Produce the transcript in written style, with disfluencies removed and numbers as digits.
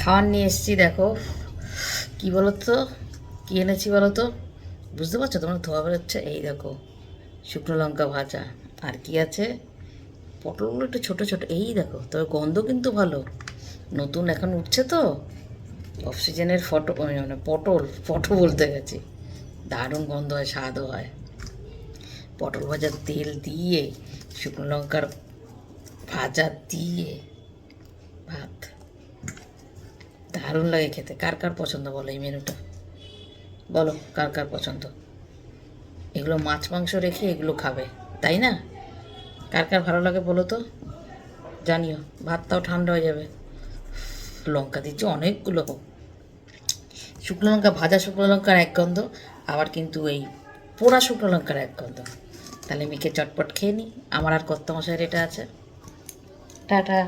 খাবার নিয়ে এসেছি, দেখো কি বলো তো, কী এনেছি বলো তো, বুঝতে পারছো তোমরা? ধোয়া বেরোচ্ছে। এই দেখো শুকনো লঙ্কা ভাজা, আর কি আছে, পটলগুলো একটু ছোটো ছোটো, এই দেখো, তবে গন্ধ কিন্তু ভালো, নতুন এখন উঠছে তো, অফ সিজনের মানে পটল, পটল বলতে গেছি, দারুণ গন্ধ হয়, স্বাদও হয়। পটল ভাজার তেল দিয়ে, শুকনো লঙ্কার ভাজা দিয়ে ভাত, দারুণ লাগে খেতে। কার কার পছন্দ বলো এই মেনুটা? বলো কার কার পছন্দ? এগুলো মাছ মাংস রেখে এগুলো খাবে, তাই না? কার কার ভালো লাগে বলো তো, জানিও। ভাতটাও ঠান্ডা হয়ে যাবে। লঙ্কা দিচ্ছি অনেকগুলো, শুকনো লঙ্কা ভাজা, শুকনো লঙ্কার এক গন্ধ, আবার কিন্তু এই পোড়া শুকনো লঙ্কার এক গন্ধ। তাহলে মেখে চটপট খেয়ে নিই, আমার আর কর্তামশাইয়ের এটা আছে। টাটা।